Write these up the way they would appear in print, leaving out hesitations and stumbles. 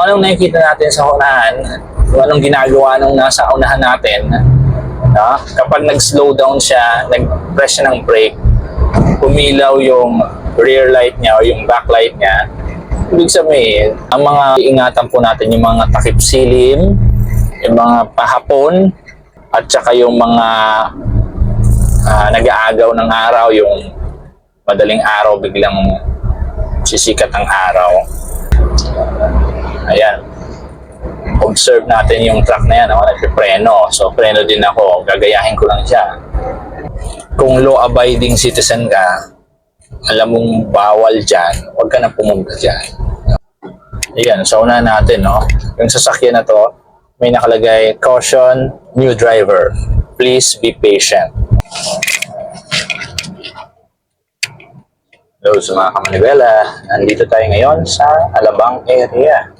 anong nakikita natin sa unahan, kung anong ginagawa nung nasa unahan natin, no? Kapag nag-slow down siya, nag-press siya ng brake, pumilaw yung rear light niya o yung back light niya, ibig sabihin, ang mga iingatan po natin yung mga takip silim, yung mga pahapon, at saka yung mga nag-aagaw ng araw, yung madaling araw, biglang sisikat ang araw. Ayan. Observe natin yung truck na yan, nagpipreno. So, preno din ako. Gagayahin ko lang siya. Kung law-abiding citizen ka, alam mong bawal dyan, huwag ka na pumunta dyan. Ayan, so una natin, no? Yung sasakyan na to, may nakalagay, caution, new driver. Please be patient. Hello sa mga kamanibela. Nandito tayo ngayon sa Alabang area.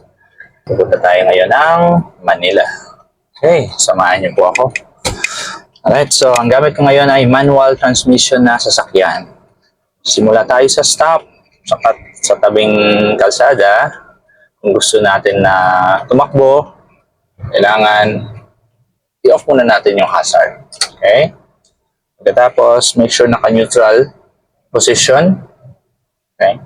Pupunta tayo ngayon ng Manila. Okay, samahan niyo po ako. Alright, so ang gamit ko ngayon ay manual transmission na sasakyan. Simula tayo sa stop, sa tabing kalsada. Kung gusto natin na tumakbo, kailangan i-off muna natin yung hazard. Okay? Pagkatapos, make sure naka-neutral position. Okay?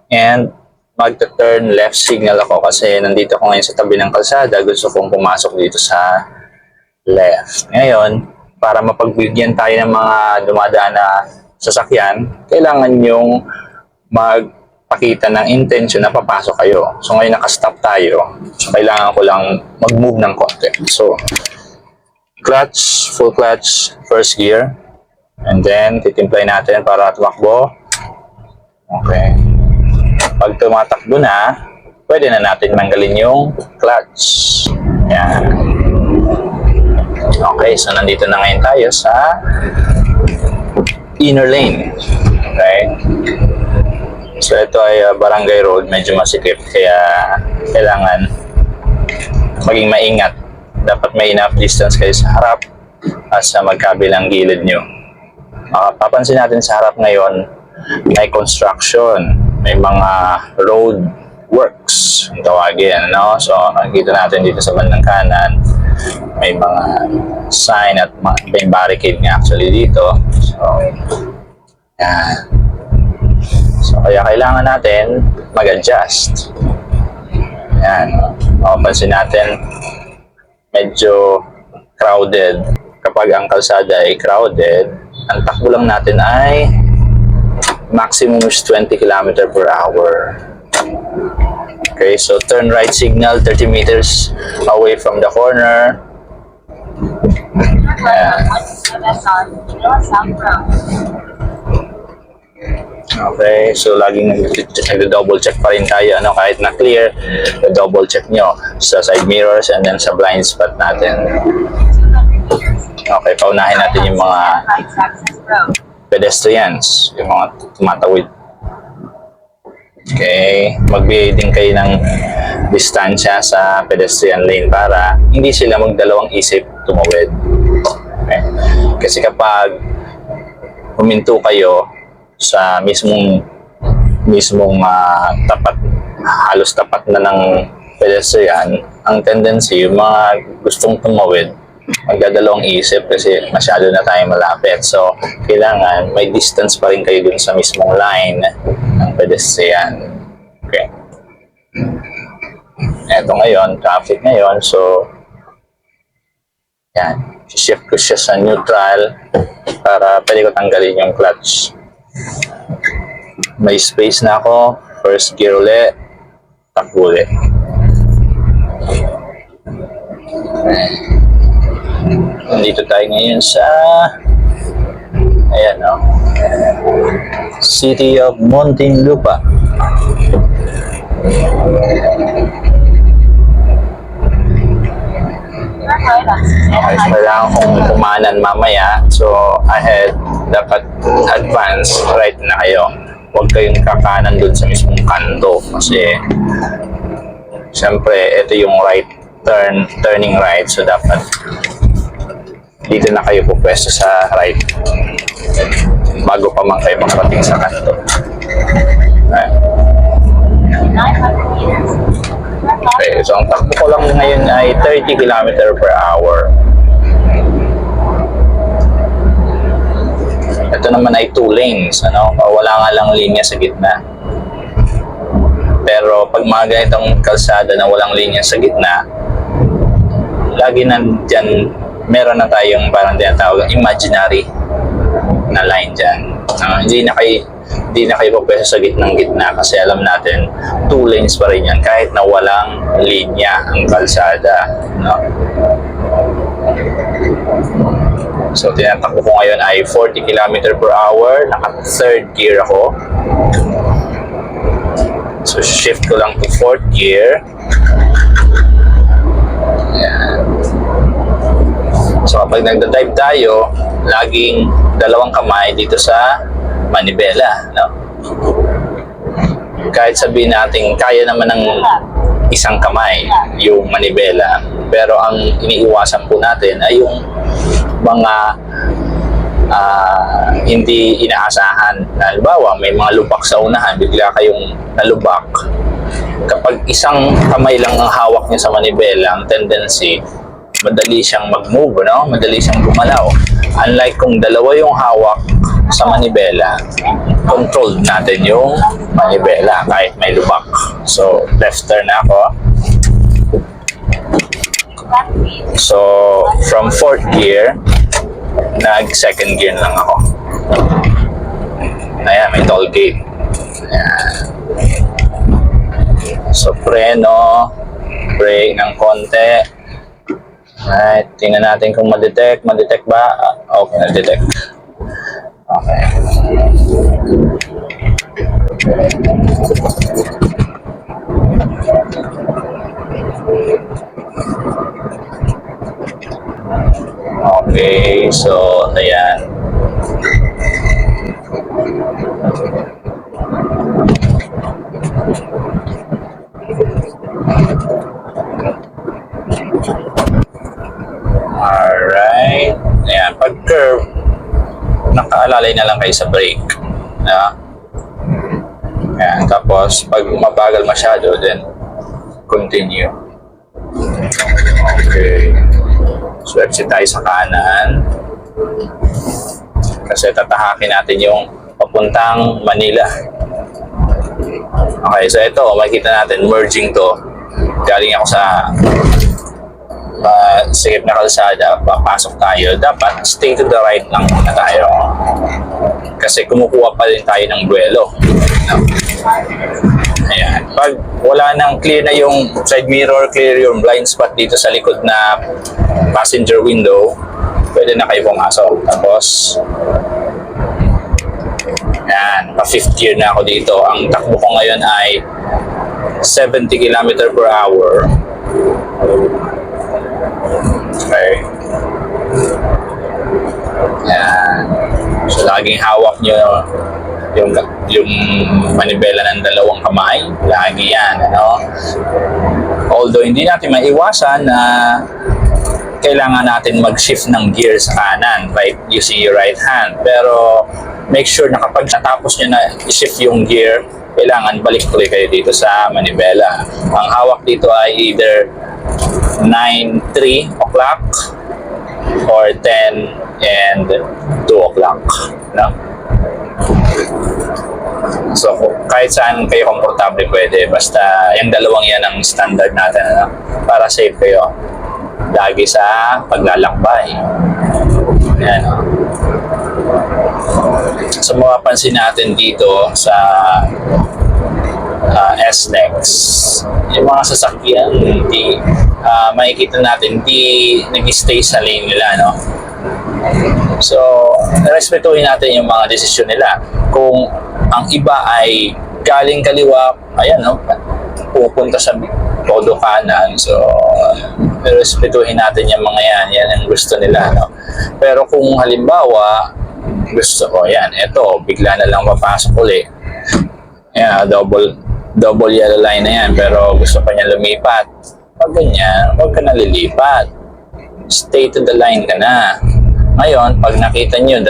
And magta-turn left signal ako kasi nandito ako ngayon sa tabi ng kalsada. Gusto kong pumasok dito sa left. Ngayon, para mapagbigyan tayo ng mga dumadaan na sasakyan, kailangan yung magpakita ng intention na papasok kayo. So ngayon nakastop tayo. So kailangan ko lang mag-move ng konti. So, clutch, full clutch, first gear. And then, titimplay natin para tumakbo. Okay. Pag tumatakbo na, pwede na natin manggalin yung clutch. Yan. Okay, so nandito na ngayon tayo sa inner lane. Okay. So ito ay barangay road, medyo masikip, kaya kailangan maging maingat. Dapat may enough distance kayo sa harap at sa magkabilang gilid nyo. Papansin natin sa harap ngayon, may construction, may mga road works, ang tawagin, no? So, nakikita natin dito sa bandang kanan, may mga sign at may barricade nga actually dito. So, yan. So, kaya kailangan natin mag-adjust. Yan. Pansin natin, medyo crowded. Kapag ang kalsada ay crowded, ang takbo lang natin ay maximum is 20 km per hour. Okay, so turn right signal 30 meters away from the corner. Yeah. Okay, so laging nag-double check pa rin tayo, ano, kahit na clear, double check nyo sa side mirrors and then sa blind spot natin. Okay, paunahin natin yung mga pedestrians, yung mga tumatawid. Okay, magbigay din kayo ng distansya sa pedestrian lane para hindi sila magdalawang isip tumawid. Okay. Kasi kapag huminto kayo sa mismong tapat, halos tapat na ng pedestrian, ang tendency, yung mga gustong tumawid, magdadalawang isip kasi masyado na tayo malapit. So, kailangan may distance pa rin kayo dun sa mismong line ng pedestrian. Okay. Eto ngayon, traffic ngayon. So, yan. Shift ko siya sa neutral para pwede ko tanggalin yung clutch. May space na ako. First gear ulit. Takbo ulit. Okay. Nandito tayo ngayon sa ayan, no? City of Muntinlupa. Okay, so kailangan kong kumanan mamaya. So, ahead, dapat advance right na kayo. Huwag kayong kakanan dun sa mismong kanto kasi syempre, ito yung right turning right. So, dapat dito na kayo pupwesto sa right bago pa man kayo makarating sa kanto. Okay, so ang takbo ko lang ngayon ay 30 km per hour. Ito naman ay 2 lanes, ano? Wala nga lang linya sa gitna. Pero pag mga ganitong kalsada na walang linya sa gitna, lagi nandyan, meron na tayong parang tinatawag imaginary na line dyan. Hindi na kayo pupwesto sa gitna kasi alam natin 2 lanes pa rin yan kahit na walang linya ang kalsada, no? So tinatakbo ko ngayon ay 40 km per hour, naka 3rd gear ako. So shift ko lang to 4th gear. Ayan. So kapag nagda-drive tayo, laging dalawang kamay dito sa manibela, no? Kahit sabihin natin kaya naman ng isang kamay yung manibela, pero ang iniiwasan po natin ay yung mga hindi inaasahan. Halimbawa, may mga lubak sa unahan, bigla kayong nalubak. Kapag isang kamay lang ang hawak niya sa manibela, ang tendency, madali siyang mag-move, no? Madali siyang gumalaw. Unlike kung dalawa yung hawak sa manibela, controlled natin yung manibela kahit may lubak. So, left turn na ako. So, from 4th gear, nag-2nd gear lang ako. Ayan, may toll gate. Ayan. So, preno, brake ng konti. Alright, tingnan natin kung ma-detect. Ma-detect ba? Okay, na-detect. Okay. Okay, so, ayan. Alright. Ayan, pag curve, nakaalalay na lang kayo sa brake. Ayan, tapos pag mabagal masyado, then continue. Okay. So, exit tayo sa kanan. Kasi tatahakin natin yung papuntang Manila. Okay, so ito, makikita natin, merging to. Galing ako sa sikip na kalsada, papasok tayo. Dapat stay to the right lang muna tayo. Kasi kumukuha pa rin tayo ng buwelo. Ayan. Pag wala nang clear na yung side mirror, clear yung blind spot dito sa likod na passenger window, pwede na kayo pumasok. Tapos, ayan, pa-5th gear na ako dito. Ang takbo ko ngayon ay 70 km per hour. Okay. Ayan. So, laging hawak nyo yung manibela ng dalawang kamay. Lagi yan, ano? Although, hindi natin maiwasan na kailangan natin mag-shift ng gear sa kanan, right? Using your right hand. Pero, make sure na kapag natapos nyo na i-shift yung gear, kailangan balik tuloy kayo dito sa manibela. Ang hawak dito ay either 9:03 o'clock or 10 and 2 o'clock, no? So, kahit saan kayo komportable pwede, basta yung dalawang yan ang standard natin, ano? Para safe kayo lagi sa paglalakbay. Yan. So, mapapansin natin dito sa SLEX, yung mga sasakyan, hindi makikita natin, hindi nag-stay sa lane nila, no? So, respetuhin natin yung mga desisyon nila. Kung ang iba ay galing kaliwa, ayan, no? Pupunta sa todo kanan. So, respetuhin natin yung mga yan. Yan ang gusto nila, no? Pero kung halimbawa, gusto ko, yan, eto, bigla na lang papasok ulit. Yan, double yellow line na yan, pero gusto pa niya lumipat. Pag ganyan, huwag ka na lilipat. Stay to the line ka na. Ngayon, pag nakita nyo,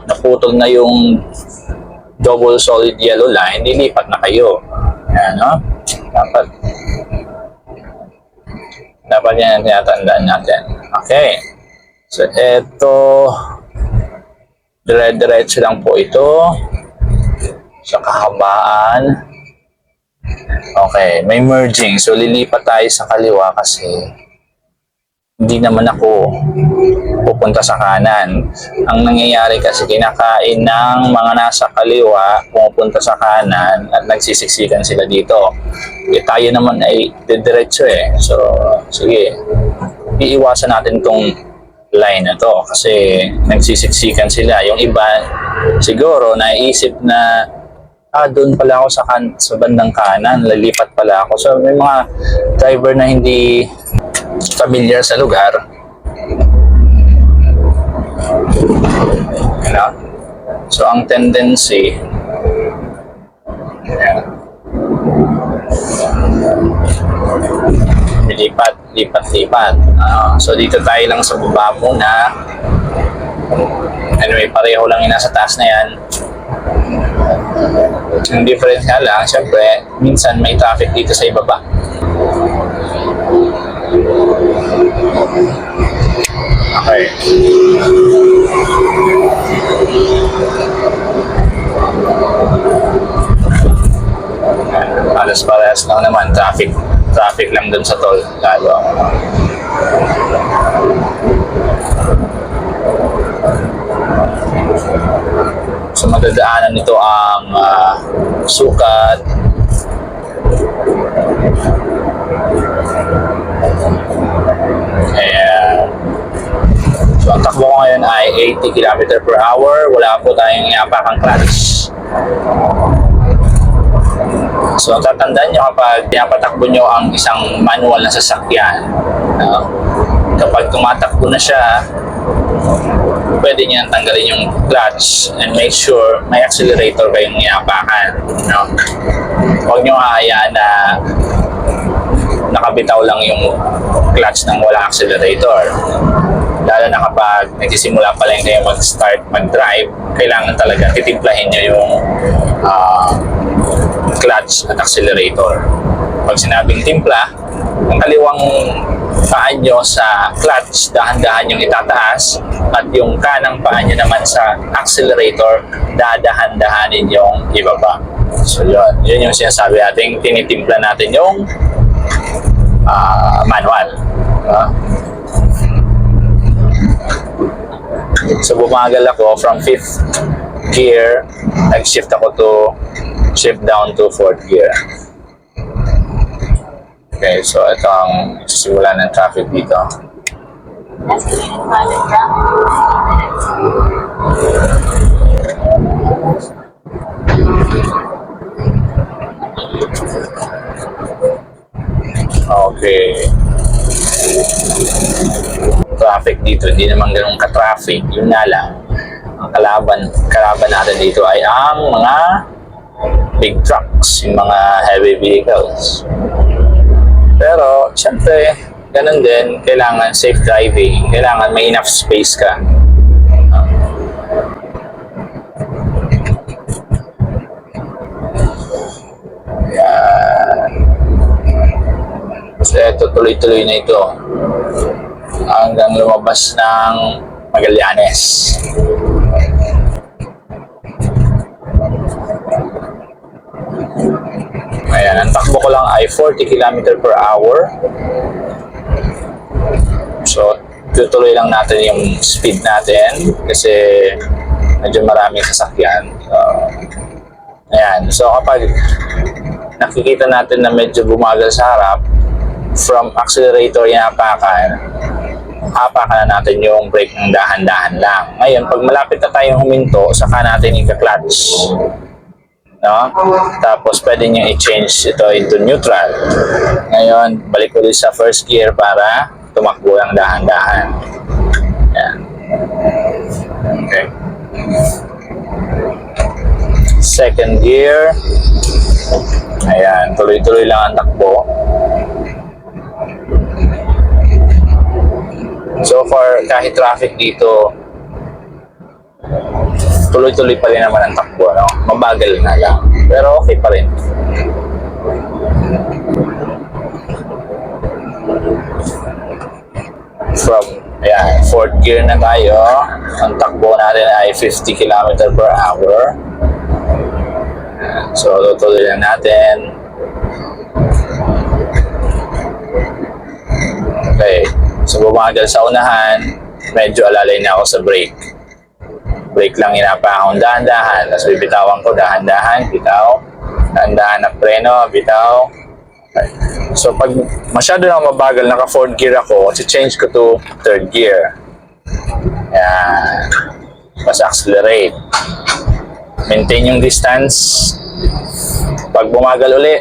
naputol na yung double solid yellow line, lilipat na kayo. Yan, no? Dapat Dapat yan ang tinatandaan natin. Okay. So, ito, dire-diretso lang po ito sa kahabaan. Okay, may merging. So, lilipat tayo sa kaliwa kasi hindi naman ako pupunta sa kanan. Ang nangyayari kasi kinakain ng mga nasa kaliwa, pumupunta sa kanan at nagsisiksikan sila dito. Eh, tayo naman ay diretso eh. So, sige. Iiwasan natin tong line na to kasi nagsisiksikan sila. Yung iba siguro naiisip na doon pala ako sa bandang kanan, lalipat pala ako. So, may mga driver na hindi familiar sa lugar. Ano? So, ang tendency, lipat. So, dito tayo lang sa baba muna. Anyway, pareho lang yung nasa taas na yan. Yung difference nga lang, syempre, minsan may traffic dito sa ibaba. Okay. Alas parehas lang naman, traffic lang dun sa toll lalo. So madadaanan nito ang sukat, and so ang takbo ko ngayon ay 80 km/h. Wala po tayong iapakang clutch. So, tatandaan nyo kapag pinapatakbo nyo ang isang manual na sasakyan, kapag tumatakbo na siya, pwede nyo tanggalin yung clutch and make sure may accelerator kayong iapakan. Huwag nyo hayaan na nakabitaw lang yung clutch ng walang accelerator. Lalo na kapag nagsisimula pa lang kayo mag-start, mag-drive, kailangan talaga titimplahin nyo yung clutch at accelerator. Pag sinabing timpla, ang kaliwang paa nyo sa clutch, dahan-dahan yung itataas, at yung kanang paa nyo naman sa accelerator, dadahan-dahanin yung ibaba. So yun yung sinasabi natin, tinitimpla natin yung manual. So bumagal ako from 5th gear, nag-shift ako to shift down to 4th gear. Okay, so ito ang simula ng traffic dito. Okay. Traffic dito, hindi naman ganun ka-traffic. Yun nga lang, ang kalaban natin dito ay ang mga big trucks, yung mga heavy vehicles. Pero, syempre, ganun din, kailangan safe driving, kailangan may enough space ka. Yan. So, ito, tuloy-tuloy na ito. Hanggang lumabas ng Magallanes. Ayan, ang takbo ko lang ay 40 km/h. So, tutuloy lang natin yung speed natin kasi medyo maraming sasakyan. Ayan, so kapag nakikita natin na medyo bumagal sa harap, from accelerator yung hapakan na natin yung brake ng dahan-dahan lang. Ngayon, pag malapit na tayong huminto, saka natin i-clutch. No? Tapos pwede nyo i-change ito into neutral. Ngayon, balik ulit sa first gear para tumakbo ng dahan-dahan. Ayan. Okay. Second gear. Ayan, tuloy-tuloy lang ang takbo. So far, kahit traffic dito, tuloy-tuloy pa rin naman ang takbo, no? Mabagal na lang. Pero okay pa rin. fourth gear na tayo. Ang takbo natin ay 50 km per hour. So, tutuloy lang natin. Okay. So, bumagal sa unahan. Medyo alalay na ako sa brake. Brake lang inapahon dahan-dahan. Tapos bibitawan ko dahan-dahan. Bitaw. Dahan-dahan na preno. Bitaw. Okay. So, pag masyado na mabagal, naka fourth gear ako, change ko to third gear. Yan. Mas accelerate. Maintain yung distance. Pag bumagal uli,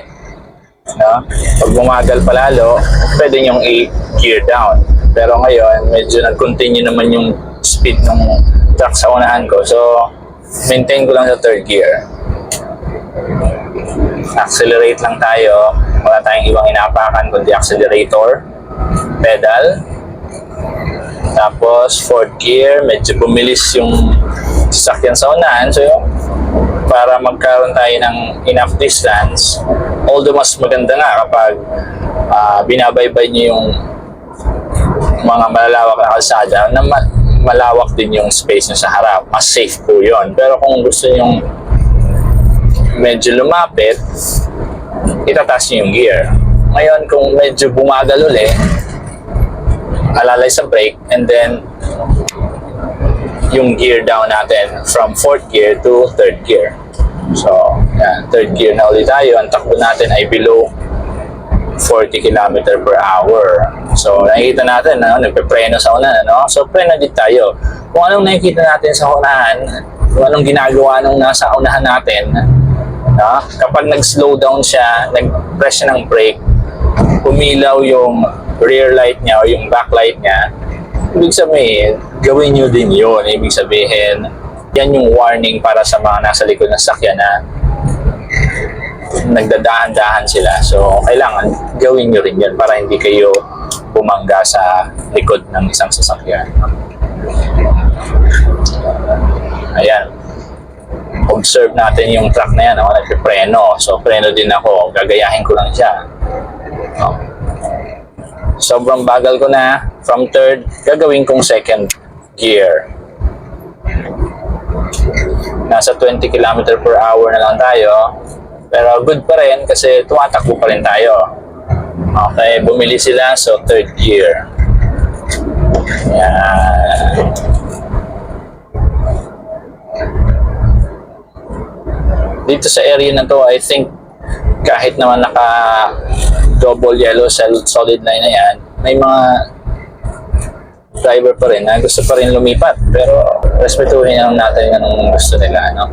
no? Pag bumagal palalo, pwede yung i-gear down. Pero ngayon, medyo nag-continue naman yung speed ng truck sa unahan ko. So, maintain ko lang sa third gear. Accelerate lang tayo. Wala tayong ibang inapakan kundi accelerator, pedal. Tapos, fourth gear, medyo bumilis yung sasakyan sa unahan. So, para magkaroon tayo ng enough distance, although mas maganda nga kapag binabaybay niyo yung mga malalawak na kalsada, na malawak din yung space nyo sa harap. Mas safe po yun. Pero kung gusto nyo medyo lumapit, itataas nyo yung gear. Ngayon, kung medyo bumagal uli, alalay sa brake, and then yung gear down natin from fourth gear to third gear. So, yan, third gear na ulit tayo. Ang takbo natin ay below 40 km per hour. So, nakikita natin na nagpe-preno sa unahan, no? So, preno din tayo. Kung anong nakikita natin sa unahan, kung anong ginagawa nung nasa unahan natin, no? Kapag nag-slow down siya, nag-press siya ng brake, pumilaw yung rear light niya o yung back light niya, ibig sabihin, gawin nyo din yun. Ibig sabihin, yan yung warning para sa mga nasa likod ng sakyan na nagdadahan-dahan sila. So, kailangan gawin nyo rin yun para hindi kayo bumangga sa likod ng isang sasakyan. Ayan. Observe natin yung truck na yan. Nagpipreno. So, preno din ako. Gagayahin ko lang siya. Sobrang bagal ko na. From third, gagawin kong second gear. Nasa 20 km per hour na lang tayo. Pero good pa rin kasi tumatakbo pa rin tayo. Okay, bumili sila. So, third gear. Yan. Dito sa area na to, I think kahit naman naka double yellow solid line na yan, may mga driver pa rin na gusto pa rin lumipat. Pero respetuhin lang natin anong gusto nila, no?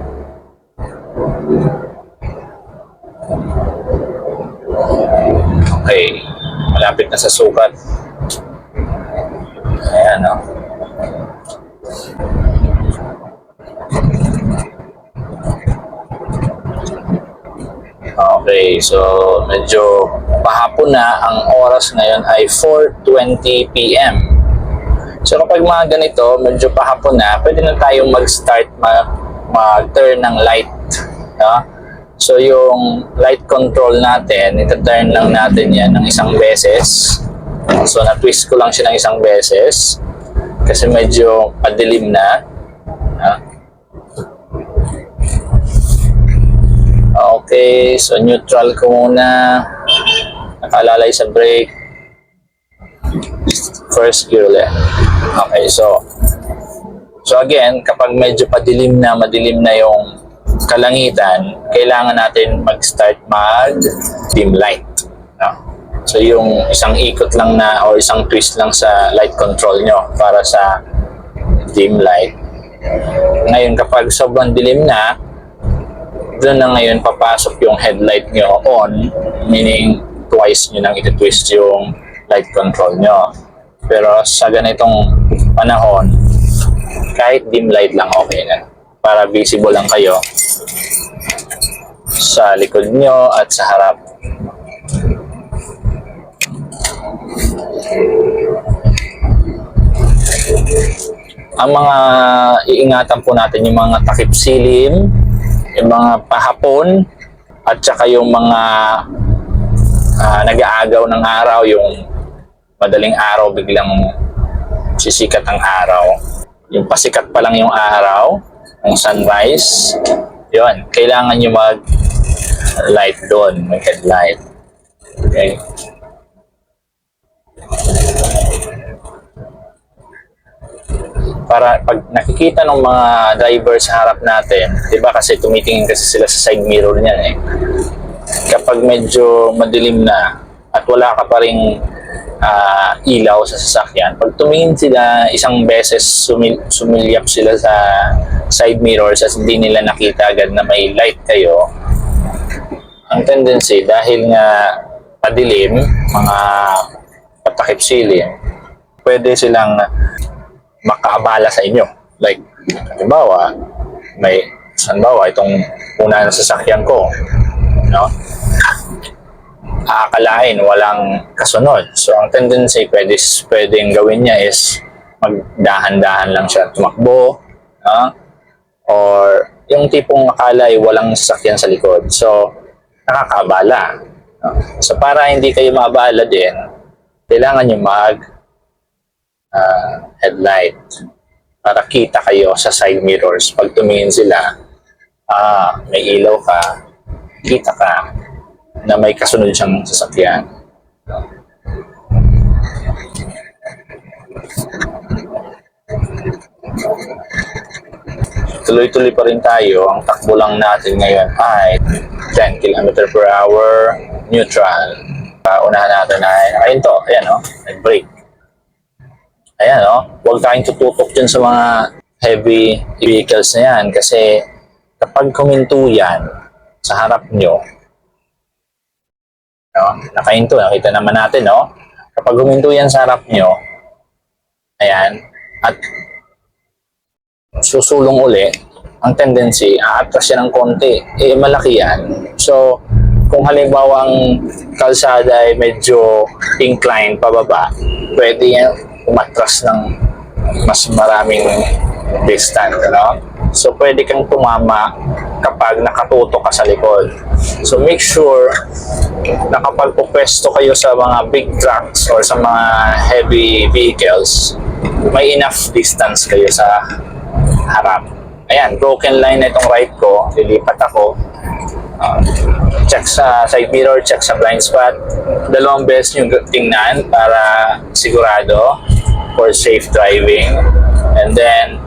Okay, malapit na sa sukat. Ayan, no? Okay, so medyo pahapon na. Ang oras ngayon ay 4:20 p.m. So kapag mga ganito, medyo pahapon na, pwede na tayong mag-start mag-turn ng light. No? So yung light control natin, ita-turn lang natin yan ng isang beses. So na-twist ko lang siya ng isang beses kasi medyo padilim na. Okay, so neutral ko muna. Nakalalay sa brake. First gear ulit. Okay, so again, kapag medyo madilim na yung kalangitan, kailangan natin mag-start mag-dim light. No? So yung isang ikot lang na o isang twist lang sa light control nyo para sa dim light. Ngayon, kapag sobrang dilim na, doon na ngayon papasok yung headlight nyo on, meaning twice nyo nang iti-twist yung light control nyo. Pero sa ganitong panahon, kahit dim light lang okay na. Para visible lang kayo sa likod nyo at sa harap. Ang mga iingatan po natin, yung mga takip silim, yung mga pahapon, at saka yung mga nag-aagaw ng araw, yung madaling araw biglang sisikat ang araw. Yung pasikat pa lang yung araw, ang sunrise, yun, kailangan nyo mag-light doon, mag-headlight. Okay? Para pag nakikita ng mga driver sa harap natin, di ba kasi tumitingin kasi sila sa side mirror niyan eh. Kapag medyo madilim na at wala ka pa ring ilaw sa sasakyan, pag tumingin sila isang beses, sumilyap sila sa side mirrors at hindi nila nakita agad na may light kayo, ang tendency dahil nga padilim, mga patakip silim, pwede silang makaabala sa inyo. Like, halimbawa, itong una na sasakyan ko, no? Aakalain walang kasunod. So, ang tendency pwedeng gawin niya is magdahan-dahan lang siya tumakbo, or yung tipong akala ay walang sasakyan sa likod. So, nakakaabala. So, para hindi kayo maabala din, kailangan nyo headlight para kita kayo sa side mirrors. Pag tumingin sila, may ilaw ka, kita ka na may kasunod siyang sasakyan. Tuloy-tuloy pa rin tayo. Ang takbo lang natin ngayon ay 10 km/h neutral. Unahan natin ay, ayun to, ayan o, nag-brake. Ayan huwag tayong tututok dyan sa mga heavy vehicles na yan kasi kapag kuminto yan sa harap nyo, nakahinto, nakita naman natin, kapag huminto yan sa harap nyo, ayan, at susulong uli, ang tendency, aatras yan ng konti, malaki yan. So, kung halimbawa ang kalsada ay medyo incline pababa, pwede yan umatras ng mas maraming distance, So, pwede kang tumama kapag nakatutok ka sa likod. So, make sure na kapag pupwesto kayo sa mga big trucks or sa mga heavy vehicles, may enough distance kayo sa harap. Ayan, broken line na itong right ko, lilipat ako. Check sa side mirror, check sa blind spot. Dalawang beses nyo tingnan para sigurado for safe driving. And then,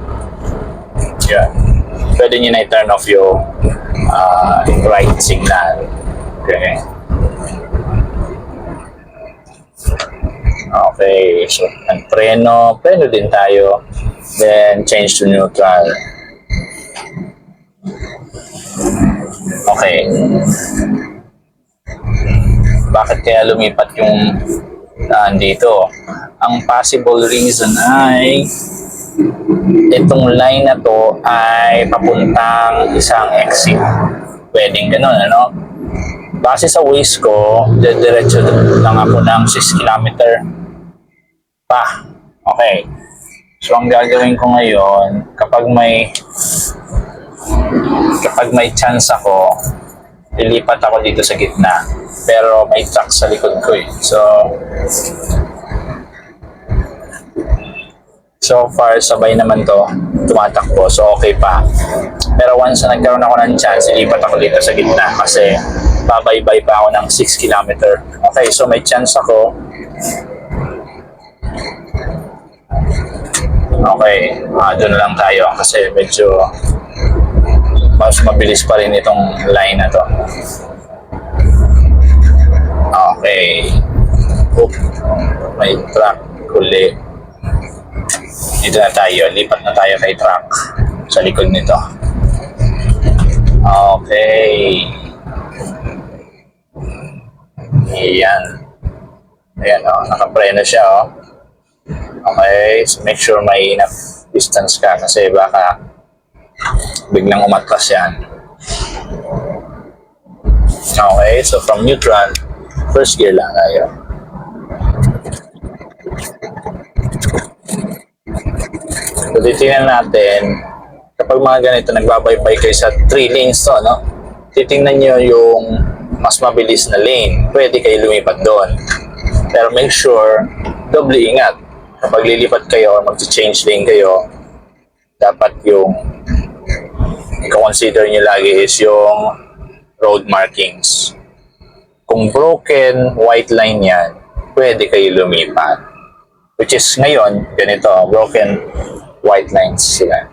pwede nyo na i-turn off yung right signal. Okay. Okay, so ang preno din tayo. Then, change to neutral. Okay. Bakit kaya lumipat yung dito? Ang possible reason ay itong line na to ay papuntang isang exit. Pwedeng ganun, Base sa Waze ko, diretso lang ako ng 6 km pa. Okay. So, ang gagawin ko ngayon, kapag may chance ako, lilipat ako dito sa gitna. Pero may truck sa likod ko eh. So far, sabay naman to, tumatakbo. So, okay pa. Pero once na nagkaroon ako ng chance, lilipat ako dito sa gitna kasi babaybay pa ako ng 6 km. Okay, so may chance ako. Okay, doon lang tayo kasi medyo mas mabilis pa rin itong line na to. Okay. May truck uli. Dito na tayo. Lipat na tayo kay truck sa likod nito. Okay. Ayan. Ayan nakapreno siya Okay. So make sure may enough distance ka kasi baka biglang umatras yan. Okay. So from neutral, first gear lang tayo. So, titingnan natin, kapag mga ganito, nagbabaybay kayo sa 3 lanes to, titingnan nyo yung mas mabilis na lane. Pwede kayo lumipat doon. Pero make sure, doble ingat. kapag lilipat kayo or mag-change lane kayo, dapat yung i-consider nyo lagi is yung road markings. Kung broken white line yan, pwede kayo lumipat. Which is ngayon, ganito, broken white lines sila.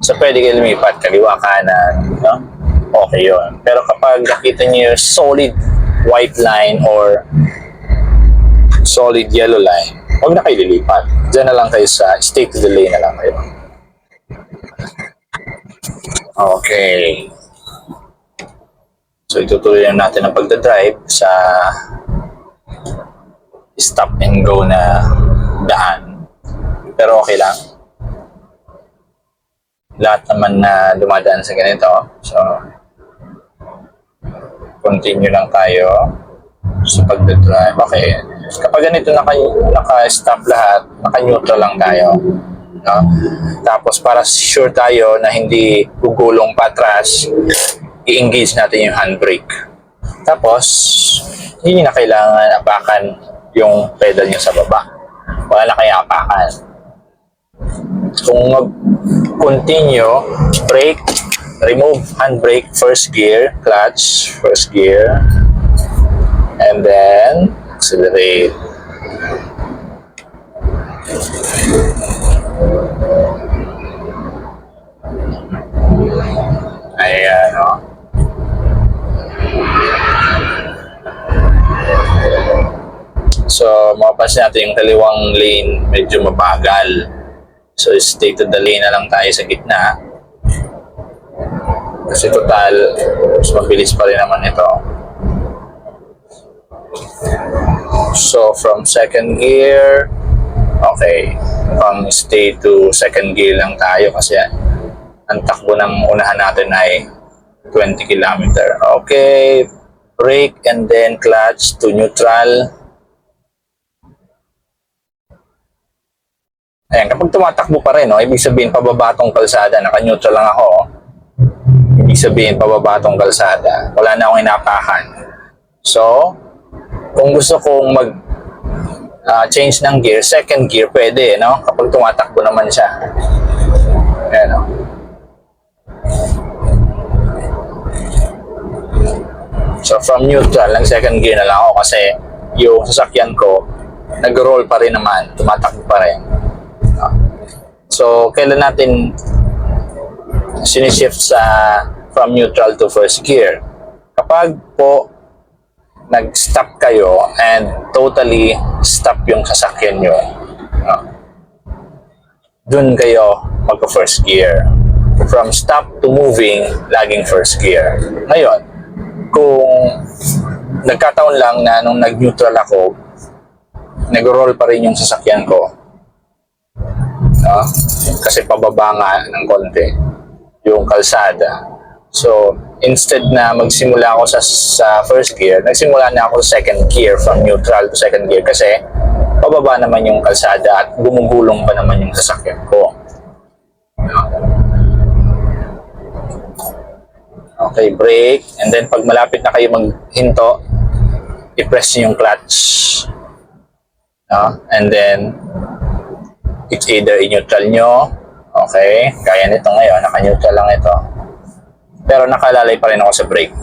So, pwede kayo lumipat, kaliwa, kanan, no? Okay yun. Pero kapag nakita nyo yung solid white line or solid yellow line, huwag na kayo lilipat. Diyan na lang kayo sa stay to the lane na lang kayo. Okay. So, itutuloy na natin ang pagdadrive sa stop and go na daan. Pero okay lang. Lahat naman na dumadaan sa ganito. So, continue lang tayo sa pagdadrive. Okay. Kapag ganito naka-stop lahat, naka-neutral lang tayo. No? Tapos para sure tayo na hindi gugulong patras, i-engage natin yung handbrake. Tapos, hindi na kailangan apakan yung pedal nyo sa baba. Wala na kayo apakan. Kung mag-continue, brake, remove handbrake, first gear, clutch, first gear, and then accelerate. Ayan, o. So, mapapansin natin yung kaliwang lane medyo mabagal. So, stay to the lane na lang tayo sa gitna. Kasi total, mas mabilis pa rin naman ito. So, from second gear, okay. From stay to second gear lang tayo kasi ang takbo ng unahan natin ay 20 km. Okay. Brake and then clutch to neutral. Ayan, kapag tumatakbo pa rin, no, ibig sabihin pababa tong kalsada, naka-neutral lang ako. Ibig sabihin pababa tong kalsada, wala na akong inapakan. So, kung gusto kong change ng gear, second gear pwede, no? Kapag tumatakbo naman siya. Ayan, no? So, from neutral, lang second gear na lang ako kasi yung sasakyan ko, nag-roll pa rin naman, tumatakbo pa rin. So, kailan natin sinishift sa from neutral to first gear? Kapag po nag-stop kayo and totally stop yung sasakyan nyo, dun kayo mag-first gear. From stop to moving, laging first gear. Ngayon, kung nagkataon lang na nung nag-neutral ako, nag-roll pa rin yung sasakyan ko, no? Kasi pababa nga ng konti yung kalsada. So, instead na magsimula ako sa first gear, nagsimula na ako sa second gear, from neutral to second gear kasi pababa naman yung kalsada at gumugulong pa naman yung sasakyan ko. No? Okay, brake. And then pag malapit na kayo maghinto, i-press nyo yung clutch. No? And then, it's either i-neutral nyo. Okay, kaya nito ngayon, naka-neutral lang ito. Pero nakalalay pa rin ako sa brake.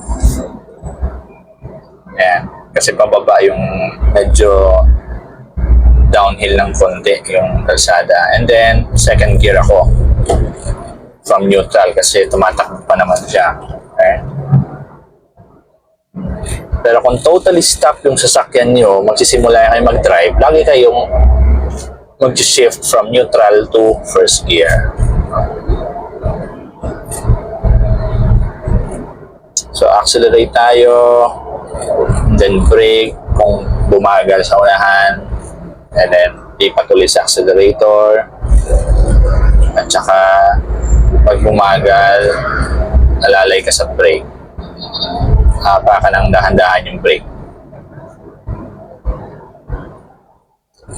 Ayan, kasi pababa yung medyo downhill ng konti yung kalsada. And then, second gear ako from neutral kasi tumatakbo pa naman siya. Okay? Pero kung totally stop yung sasakyan nyo, magsisimula kayo mag-drive, lagi kayong mag-shift from neutral to first gear. So, accelerate tayo, then brake kung bumagal sa unahan, and then lipat ulit sa accelerator, at saka pag bumagal, alalay ka sa brake. Hapa ka ng dahan-dahan yung brake.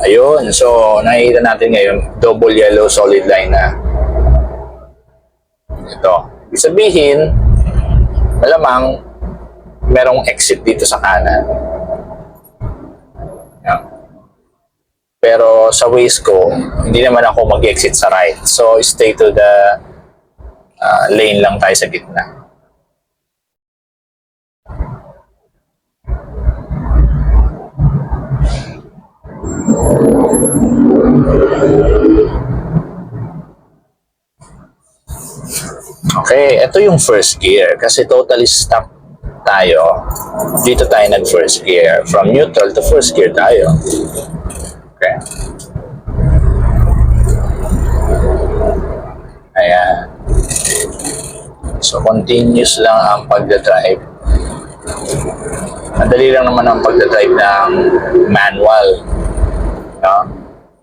Ayun, so nakikita natin ngayon, double yellow solid line na. Ito. Ibig sabihin, malamang merong exit dito sa kanan. Yan. Pero sa ways ko, hindi naman ako mag-exit sa right. So, stay to the lane lang tayo sa gitna. Okay, ito yung first gear. Kasi totally stop tayo. Dito tayo nag-first gear. From neutral to first gear tayo. Okay. Ayan. So, continuous lang ang pagdadrive. Madali lang naman ang pagdadrive ng manual. No?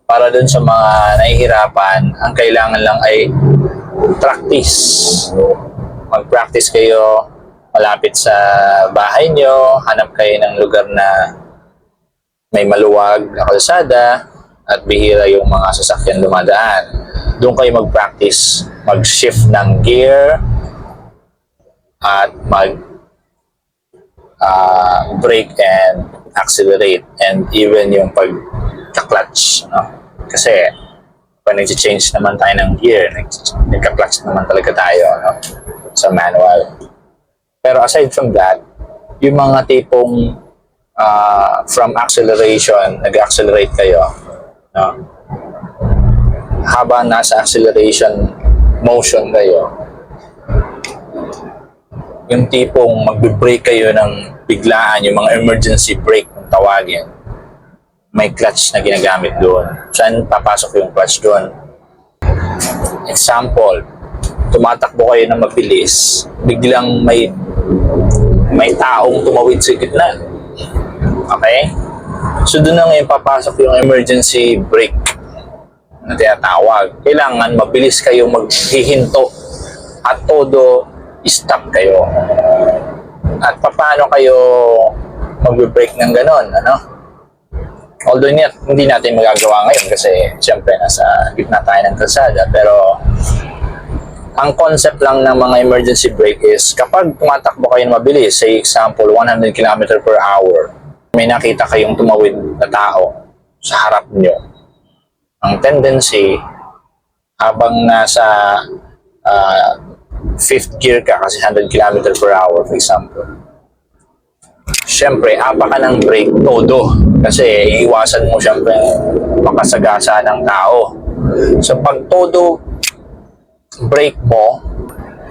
Para dun sa mga nahihirapan, ang kailangan lang ay practice. Mag-practice kayo malapit sa bahay nyo, hanap kayo ng lugar na may maluwag na kalsada at bihira yung mga sasakyan dumadaan. Doon kayo mag-practice, mag-shift ng gear at brake and accelerate and even yung pag-clutch. No? Kasi pag nag-change naman tayo ng gear, nagka-clutch naman talaga tayo, no? Sa manual. Pero aside from that, yung mga tipong from acceleration, nag-accelerate kayo, no? Habang nasa acceleration motion kayo, yung tipong magbe-brake kayo ng biglaan, yung mga emergency brake kung tawagin, may clutch na ginagamit doon. Saan papasok yung clutch doon? Example, tumatakbo kayo ng mabilis, biglang may taong tumawid sa gitna. Okay? So doon na ngayon papasok yung emergency brake na tinatawag. Kailangan mabilis kayong maghihinto at todo stop kayo. At paano kayo magbe-brake ng ganon, ano? Although hindi natin magagawa ngayon kasi siyempre nasa gitna tayo ng kalsada, pero ang concept lang ng mga emergency brake is kapag tumatakbo kayo mabilis, say example 100 km per hour, may nakita kayong tumawid na tao sa harap nyo. Ang tendency, habang nasa fifth gear ka kasi 100 km per hour for example, syempre apa ka ng brake todo kasi iiwasan mo syempre makasagasa ng tao. So pag todo brake mo,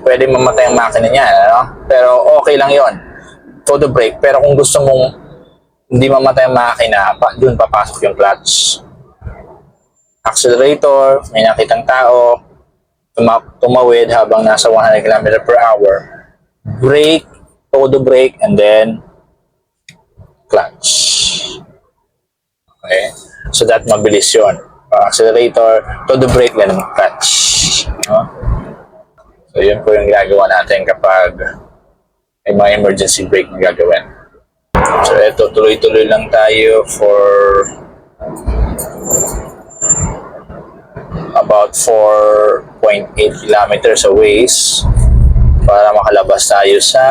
pwede mamatay ang makina niya, ano? Pero okay lang yon, todo brake. Pero kung gusto mong hindi mamatay ang makina, doon papasok yung clutch. Accelerator, may nakitang tao tumawid habang nasa 100 km per hour, brake, todo brake, and then clutch. Okay? So that mabilis yun. Accelerator, todo brake, then clutch. No? So yun po yung ginagawa natin kapag may mga emergency brake na gagawin. So eto, tuloy-tuloy lang tayo for about 4.8 kilometers away para makalabas tayo sa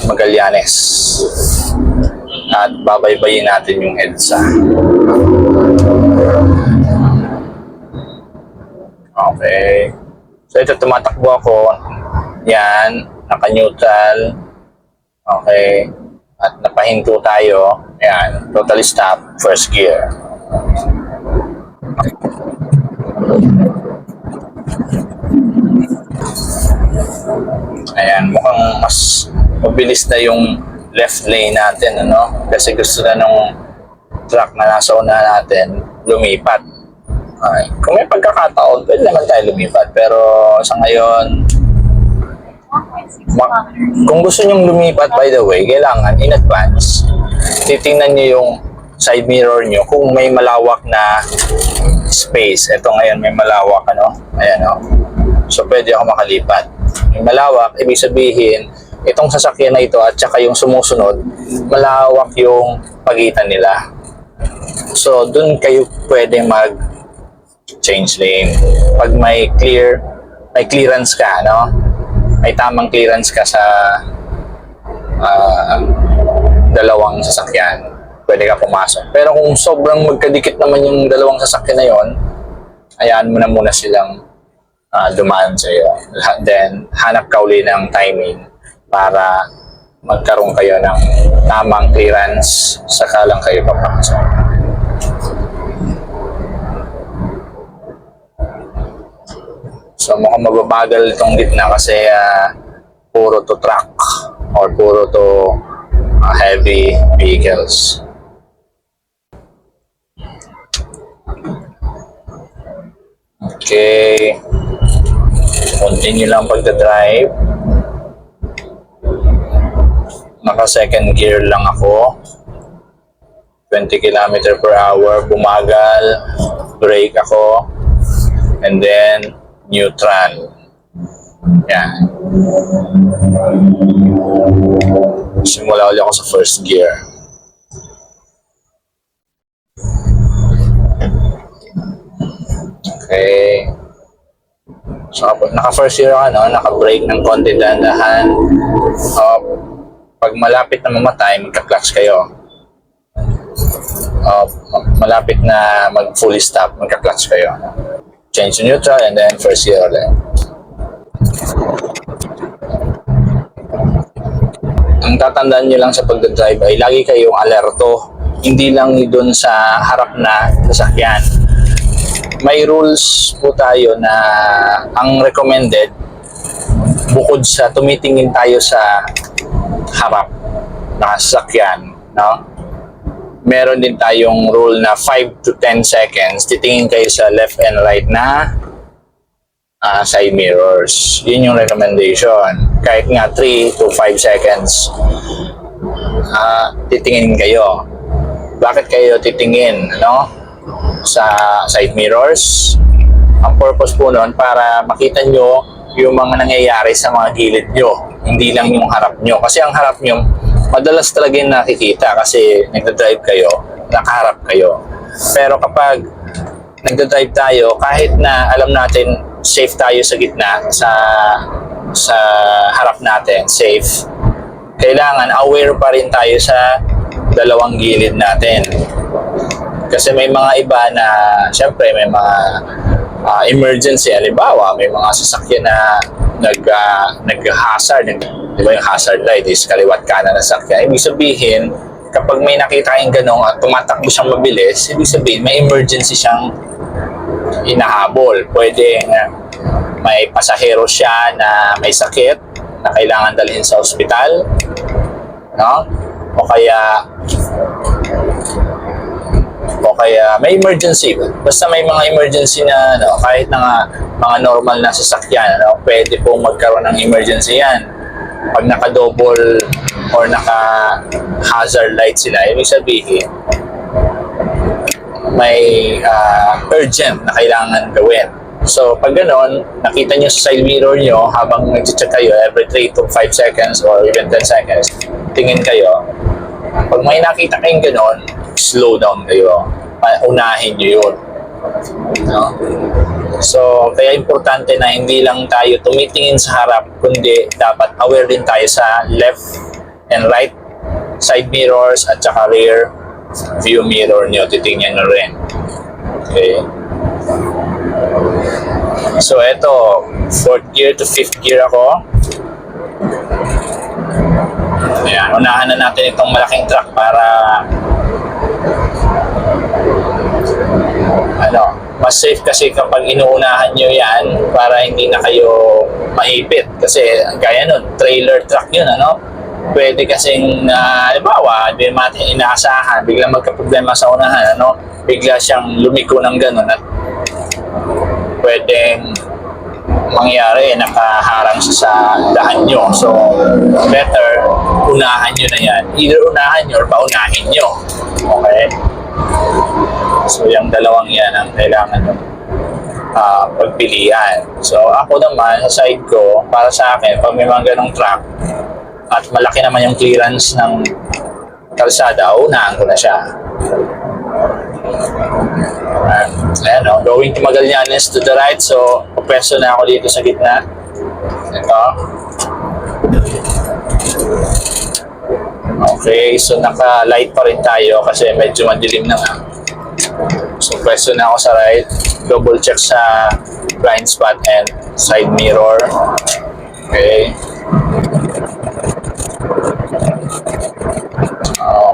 Magallanes at babaybayin natin yung EDSA. Okay, so ito, tumatakbo ako, yan, naka-neutral, okay, at napahinto tayo, yan, totally stop, first gear. Ayan, mukhang mas mabilis na yung left lane natin, ano? Kasi gusto na nung truck na nasa una natin lumipat. Okay. Kung may pagkakataon, pwede naman tayo lumipat. Pero sa ngayon, kung gusto nyong lumipat, by the way, kailangan in advance, titingnan nyo yung side mirror nyo kung may malawak na space. Ito ngayon may malawak, ano? Ayan, o. So, pwede ako makalipat. May malawak, ibig sabihin, itong sasakyan na ito at saka yung sumusunod, malawak yung pagitan nila. So, dun kayo pwede mag-change lane. Pag may clearance ka, no? May tamang clearance ka sa dalawang sasakyan. pwede ka pumasok. Pero kung sobrang magkadikit naman yung dalawang sasakyan na yon, hayaan mo na muna silang dumaan sa iyo. Then, hanap ka uli ng timing para magkaroon kayo ng tamang clearance, saka lang kayo papasok. So, mukhang mababagal itong gitna kasi puro to truck or puro to heavy vehicles. Okay. Continue lang pagdadrive. Naka second gear lang ako. 20 km per hour. Bumagal. Brake ako. And then, neutral. Yan. Simula ulit ako sa first gear. Okay. So, naka-first gear ako, naka-brake ng konti dahan-dahan. Pag malapit na mamatay, magka-clutch kayo. Malapit na mag-fully stop, magka-clutch kayo. Change to neutral and then first gear ulit. Ang tatandaan nyo lang sa pagdadrive ay lagi kayong alerto. Hindi lang doon sa harap na sasakyan. May rules po tayo na ang recommended, bukod sa tumitingin tayo sa harap na sasakyan, no? Meron din tayong rule na 5 to 10 seconds, titingin kayo sa left and right na side mirrors. Yun yung recommendation. Kahit nga 3 to 5 seconds, titingin kayo. Bakit kayo titingin, no? Sa side mirrors? Ang purpose po nun, para makita nyo yung mga nangyayari sa mga gilid nyo. Hindi lang yung harap nyo. Kasi ang harap nyo, madalas talaga yung nakikita kasi nagdadrive kayo, nakaharap kayo. Pero kapag nagdadrive tayo, kahit na alam natin safe tayo sa gitna, sa harap natin, safe, kailangan aware pa rin tayo sa dalawang gilid natin. Kasi may mga iba na, syempre may mga emergency, halimbawa, may mga sasakyan na nag-hazard. Di ba yung hazard light is kaliwat kanan ng sasakyan? Ibig sabihin, kapag may nakita kayong ganong at tumatakbo siyang mabilis, ibig sabihin may emergency siyang inahabol. Pwede may pasahero siya na may sakit na kailangan dalhin sa ospital, no? O kaya may emergency. Basta may mga emergency na kahit na mga normal na sasakyan, pwede pong magkaroon ng emergency yan. Pag naka-double or naka-hazard light sila, ibig sabihin may urgent na kailangan gawin. So, pag ganon, nakita nyo sa side mirror nyo habang nag-check kayo every 3 to 5 seconds or even 10 seconds, tingin kayo. Pag may nakita kayong ganon, slow down kayo. Unahin nyo yun. No? So, kaya importante na hindi lang tayo tumitingin sa harap, kundi dapat aware din tayo sa left and right side mirrors at saka rear view mirror nyo. Titingnan nyo rin. Okay. So, eto, 4th gear to 5th gear ako. Ayan, unahan na natin itong malaking truck para mas safe kasi kapag inuunahan nyo yan para hindi na kayo maipit. Kasi gaya nun, trailer truck yun, pwede kasing, halimbawa, hindi natin inaasahan, biglang magka-problema sa unahan, bigla siyang lumiko ng gano'n at pwedeng mangyari, nakaharang siya sa daan nyo. So, better, unahan nyo na yan. Either unahan nyo or paunahin nyo. Okay? So, yung dalawang yan ang kailangan nyo pagpilian. So, ako naman, sa side ko, para sa akin, pag may mga ganong truck at malaki naman yung clearance ng kalsada, unahan ko na siya. Ayan, going to Magallanes to the right. So, pwesto na ako dito sa gitna. Ito. Okay, so naka-light pa rin tayo kasi medyo madilim na nga. So pwesto na ako sa right. Double check sa blind spot and side mirror. Okay.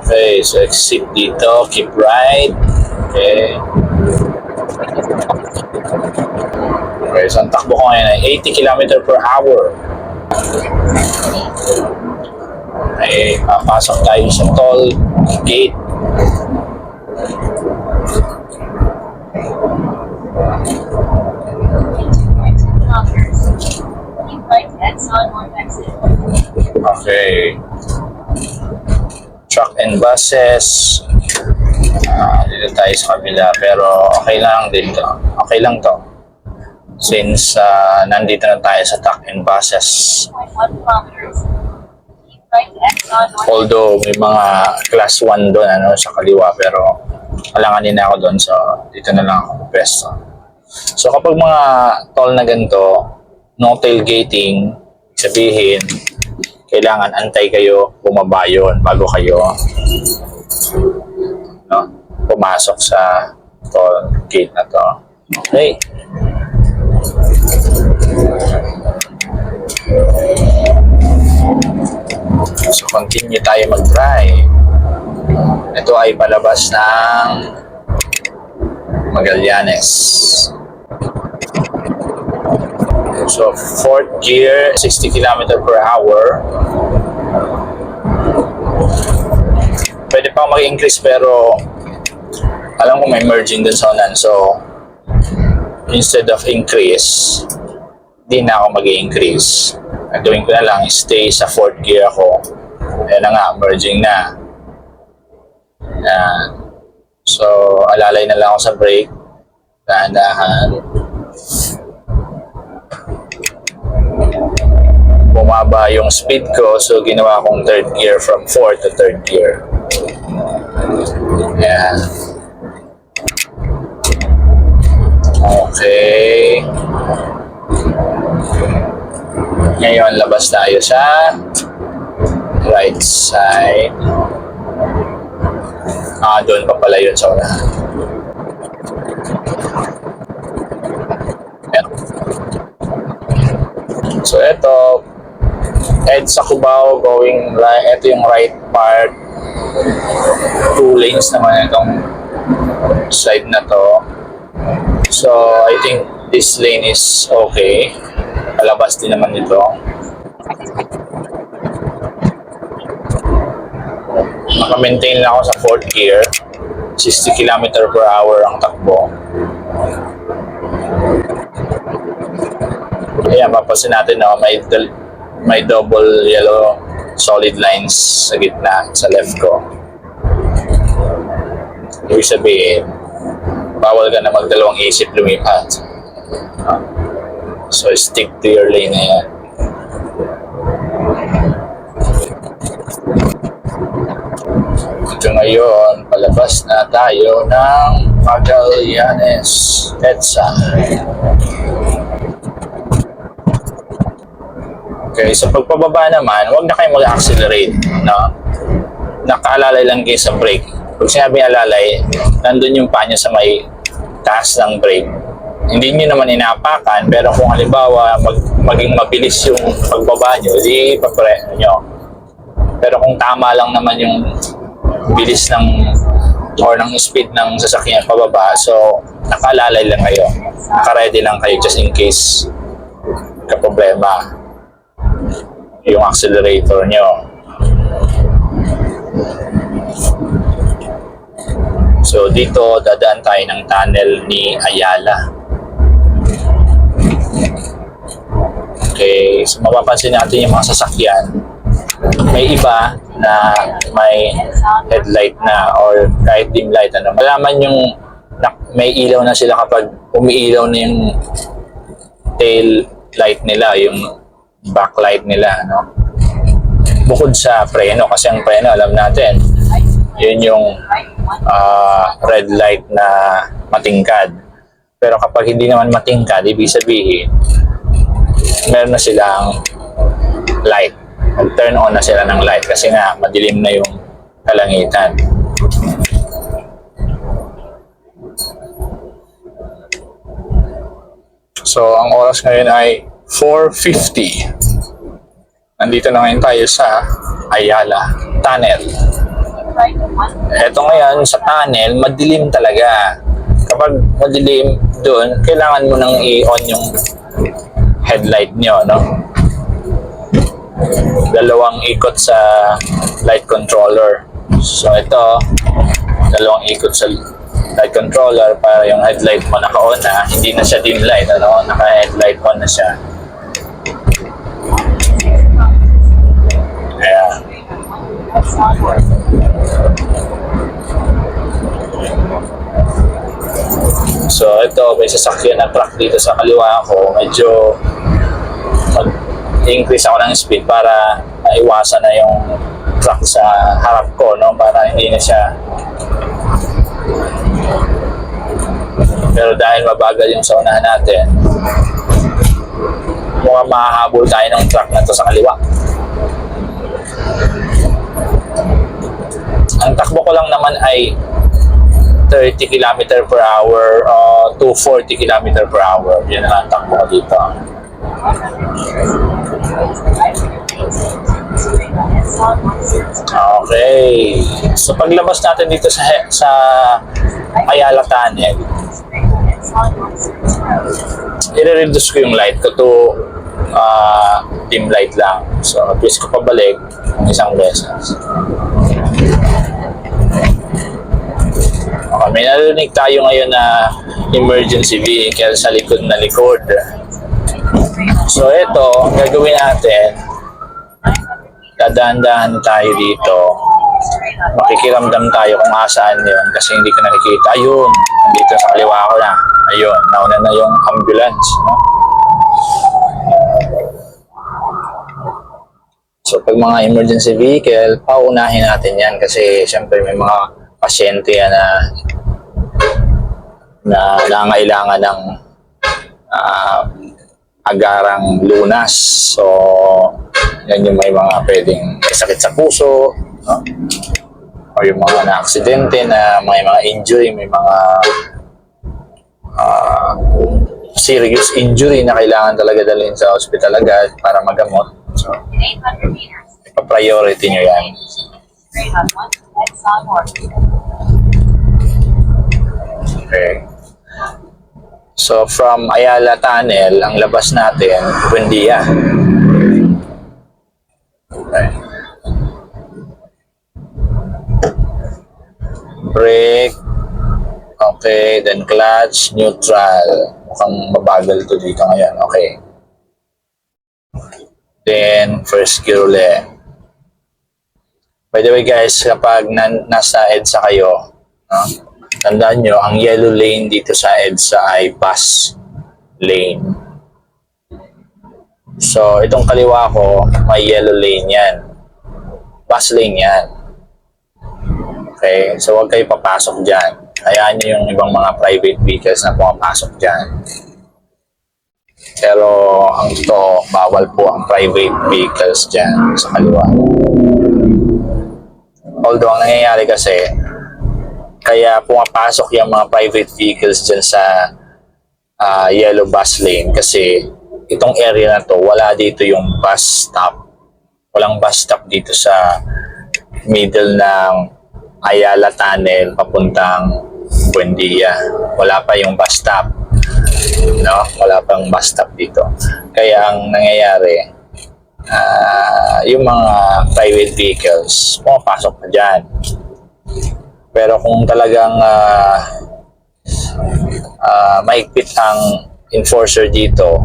Okay, so exit dito. Keep right. Okay. Okay, so ang takbo ko ngayon ay 80 km per hour. Okay, papasok tayo sa toll gate. Okay. Truck and buses. Dito tayo sa kabila pero okay lang din to. Okay lang to. Since nandito na tayo sa truck and buses. Although may mga class 1 doon sa kaliwa pero alanganin na ako doon so dito na lang ako pwesto. So kapag mga toll na ganito, no tailgating, sabihin kailangan antay kayo, bumaba yun bago kayo pumasok sa toll gate na to. Okay. So continue tayo mag-drive. Ito ay palabas ng Magallanes. So 4th gear, 60 km per hour. Pwede pa mag-increase pero alam ko may merging dun sa unan. So instead of increase, di na ako mag-i-increase. Ang gawin ko na lang, stay sa 4th gear ako. Ayan na nga, merging na. Ayan. So, alalay na lang ako sa brake. Dahan-dahan. Bumaba yung speed ko, so ginawa kong 3rd gear from 4th to 3rd gear. Ayan. Okay. Ngayon, labas tayo sa right side. Doon pa pala yun sa unahan. So, ito, EDSA Cubao going right. Ito yung right part. 2 lanes naman itong side na to. So, I think this lane is okay. Palabas din naman ito. Naka-maintain lang ako sa 4th gear. 60 km per hour ang takbo. Ayan, papasin natin na may double yellow solid lines sa gitna, sa left ko. Ibig sabihin, bawal ka na magdalawang isip lumipat. So, stick to your lane na yan. Ito ngayon, palabas na tayo ng Magallanes, EDSA. Okay, so pagpababa naman, huwag na kayong mag-accelerate. No? Nakaalalay lang kayo sa brake. Pag sinabi alalay, nandun yung paa nyo sa may taas ng brake. Hindi nyo naman inaapakan, pero kung halimbawa maging mabilis yung pagbaba nyo, di papareho nyo. Pero kung tama lang naman yung bilis ng or ng speed ng sasakyan pababa, so nakalalay lang kayo. Naka-ready lang kayo just in case kaproblema yung accelerator nyo. So dito dadaan tayo ng tunnel ni Ayala. Okay, so mapapansin natin yung mga sasakyan. May iba na may headlight na or kahit dim light. Malaman yung may ilaw na sila kapag umiilaw na yung tail light nila, yung backlight nila. Bukod sa preno, kasi ang preno alam natin, yun yung red light na matingkad. Pero kapag hindi naman matingkad, ibig sabihin meron na silang light mag-turn on na sila ng light kasi nga madilim na yung kalangitan. So, ang oras ngayon ay 4:50. Nandito na ngayon tayo sa Ayala Tunnel. Ito ngayon sa tunnel, madilim talaga. Kapag madilim doon, kailangan mo nang i-on yung headlight nyo, no? Dalawang ikot sa light controller. So ito, dalawang ikot sa light controller para yung headlight mo naka-on na, hindi na siya dim light, ano? Naka-headlight on na siya. Kaya so ito, may sasakyan na truck dito sa kaliwa ko. Medyo mag-increase ako ng speed para maiwasan na yung truck sa harap ko, no? Para hindi na siya. Pero dahil mabagal yung sa unahan natin, mukhang mahahabol tayo ng truck na to sa kaliwa. Ang takbo ko lang naman ay 30 km per hour to 40 km per hour. Yan ang takbo ko dito. Okay. So paglabas natin dito sa Ayala Tunnel, i-reduce ko yung light ko to dim light lang. So twist ko pabalik ng isang beses. Okay, may narinig tayo ngayon na emergency vehicle sa likod na likod. So ito, gagawin natin, dadaan-dahan tayo dito. Makikiramdam tayo kung asaan yun kasi hindi ko nakikita. Ayun, dito sa kaliwa ko na. Ayun, nauna na yung ambulance, no? So pag mga emergency vehicle, paunahin natin yan kasi syempre may mga pasyente yan na nangailangan ng agarang lunas. So yan yung may mga pwedeng may sakit sa puso, no? O yung mga na-aksidente na may mga injury, may mga serious injury na kailangan talaga dalhin sa hospital agad para magamot. So ipa-priority nyo yan. Okay. So from Ayala Tunnel, ang labas natin, Buendia. Okay. Brake. Okay, then clutch, neutral. Mukhang mabagal to dito ngayon. Okay. Then first gear ulit. By the way guys, kapag nasa EDSA kayo, tandaan nyo, ang yellow lane dito sa EDSA ay bus lane. So, itong kaliwa ko, may yellow lane yan. Bus lane yan. Okay? So, huwag kayo papasok dyan. Hayaan nyo yung ibang mga private vehicles na pumapasok dyan. Pero, ang ito, bawal po ang private vehicles dyan sa kaliwa. Although, ang nangyayari kasi, kaya pumapasok yung mga private vehicles dyan sa yellow bus lane kasi itong area na to, wala dito yung bus stop. Walang bus stop dito sa middle ng Ayala Tunnel papuntang Buendia. Wala pa yung bus stop. No? Wala pang bus stop dito. Kaya ang nangyayari, yung mga private vehicles, pumapasok na dyan. Pero kung talagang maigpit ang enforcer dito,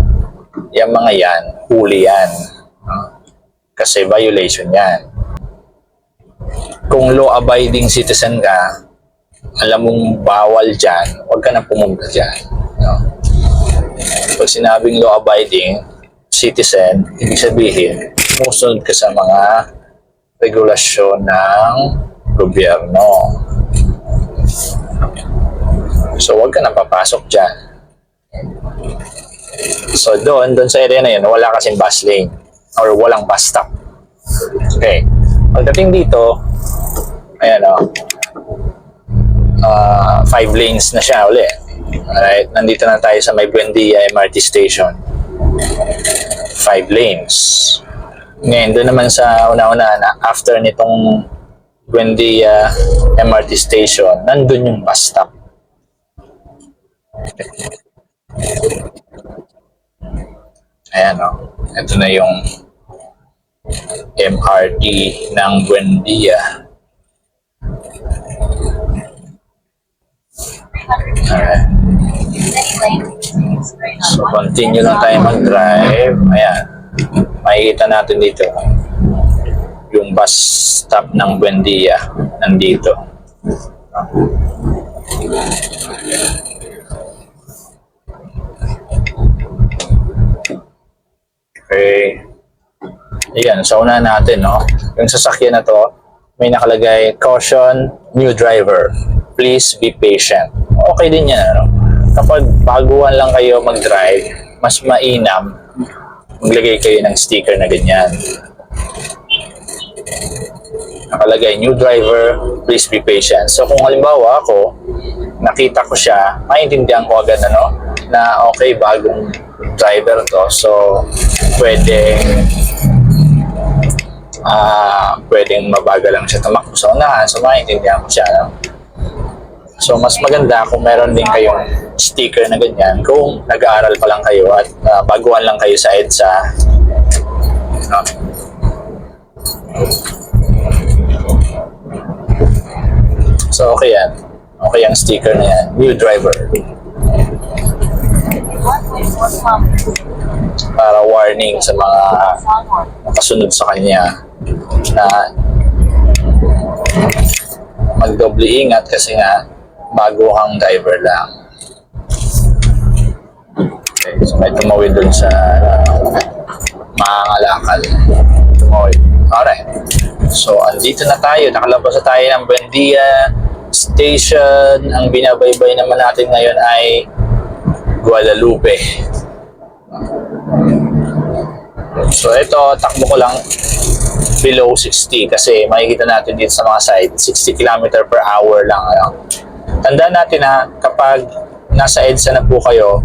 yung mga yan, huli yan. Kasi violation yan. Kung law-abiding citizen ka, alam mong bawal dyan, huwag ka na pumunta dyan. No? Pag sinabing law-abiding citizen, ibig sabihin, sumusunod ka sa mga regulasyon ng gobyerno. So, huwag ka na papasok dyan. So, doon sa area na yun, wala kasing bus lane or walang bus stop. Okay. Pagdating dito, ayan o, 5 lanes na siya uli. Alright, nandito na tayo sa may Buendia MRT Station. 5 lanes. Ngayon, doon naman sa una-una na after nitong Buendia MRT Station, nandun yung bus stop. Ayan o, ito na yung MRT ng Buendia. Alright. So, continue lang tayo mag-drive. Ayan. Makikita natin dito yung bus stop ng Buendia. Nandito. Okay. Ayan. So, una natin, no? Yung sasakyan na to, may nakalagay, caution, new driver. Please be patient. Okay din yan, ano? Kapag baguhan lang kayo mag-drive, mas mainam, maglagay kayo ng sticker na ganyan. Nakalagay, new driver, please be patient. So kung halimbawa ako, nakita ko siya, maintindihan ko agad na okay, bagong driver to. So pwedeng mabagal lang siya tumakbo sa unahan. So maintindihan ko siya, no? So, mas maganda kung meron din kayong sticker na ganyan kung nag-aaral pa lang kayo at baguhan lang kayo sa EDSA. No? So, okay yan. Okay ang sticker na yan. New driver. Para warning sa mga nakasunod sa kanya na magdoble ingat kasi nga bago kang driver lang. Okay, so may tumawid dun sa mangangalakal. Tumawid. Alright. So, andito na tayo. Nakalabas na tayo ng Buendia Station. Ang binabaybay naman natin ngayon ay Guadalupe. So, ito, takbo ko lang below 60 kasi makikita natin dito sa mga side, 60 km per hour lang. Tandaan natin na kapag nasa EDSA na po kayo,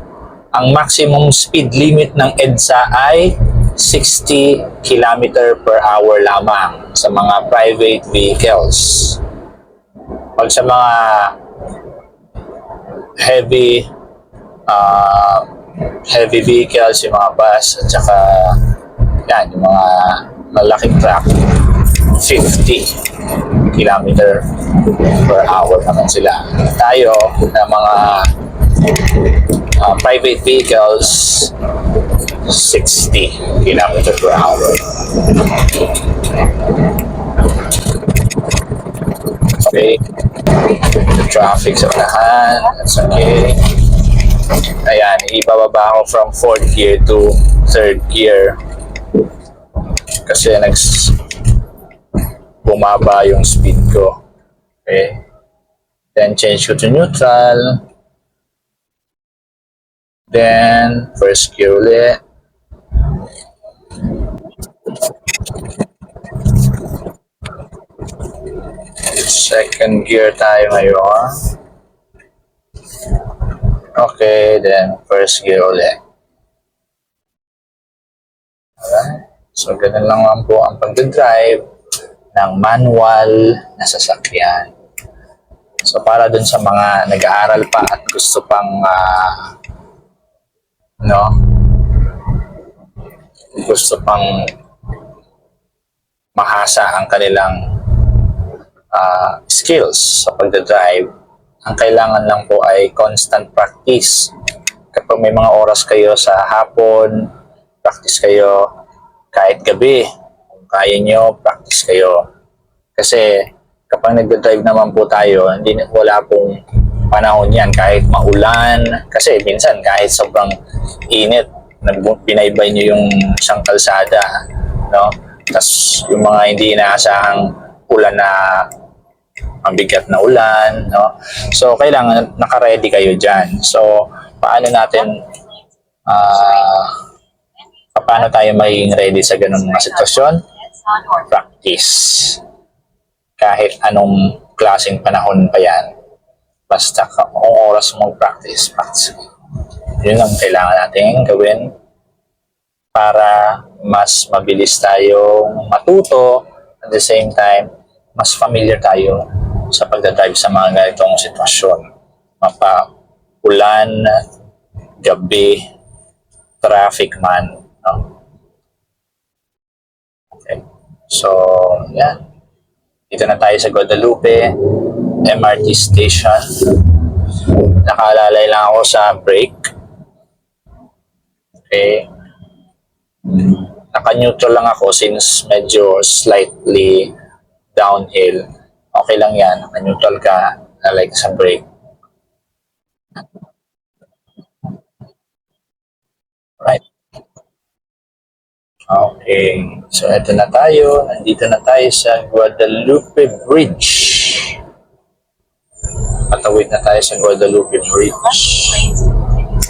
ang maximum speed limit ng EDSA ay 60 km per hour lamang sa mga private vehicles. Pag sa mga heavy vehicles, yung mga bus at saka yan, yung mga malaking truck, 50 km per hour naman sila. Tayo na mga private vehicles, 60 km per hour. Okay. The traffic sa unahan. That's okay. Ayan, ibababa ako from 4th gear to 3rd gear. Kasi bumaba yung speed ko. Okay. Then change ko to neutral. Then first gear ulit. Second gear tayo ngayon. Okay, then first gear ulit. Alright. So, ganun lang po ang pag-drive ng manual na sasakyan. So, para dun sa mga nag-aaral pa at gusto pang gusto pang mahasa ang kanilang skills sa pag-drive, ang kailangan lang po ay constant practice. Kapag may mga oras kayo sa hapon, practice kayo. Kahit gabi, kung kaya nyo, practice kayo. Kasi kapag nag-drive naman po tayo, wala pong panahon yan kahit maulan. Kasi minsan kahit sobrang init, binaybay nyo yung isang kalsada. No? Tapos yung mga hindi inaasahang ulan na mabigat na ulan. No? So kailangan naka-ready kayo dyan. So paano tayo maging ready sa ganung mga sitwasyon? practice. Kahit anong klaseng panahon pa yan, basta kung oras mong practice. Yun ang kailangan natin gawin para mas mabilis tayong matuto, at the same time, mas familiar tayo sa pagdadrive sa mga ganitong sitwasyon. Ulan, gabi, traffic man. No? Okay. So, yan. Dito na tayo sa Guadalupe MRT Station. Nakaalalay lang ako sa brake. Okay. Naka-neutral lang ako since medyo slightly downhill. Okay lang yan. Naka-neutral ka, lalay ka sa brake. Right. Okay. So, eto na tayo. Nandito na tayo sa Guadalupe Bridge. Patawid na tayo sa Guadalupe Bridge.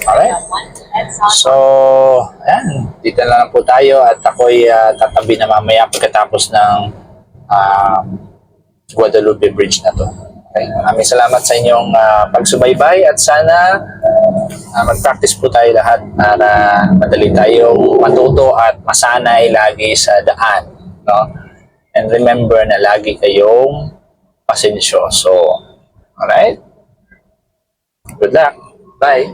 Alright. So, ayan. Dito na lang po tayo at ako'y tatabi na mamaya pagkatapos ng Guadalupe Bridge na to. Okay. Maraming salamat sa inyong pagsubaybay at sana mag-practice po tayo lahat para madali tayong matuto at masanay lagi sa daan. No? And remember na lagi kayong pasensyoso. Alright? Good luck. Bye.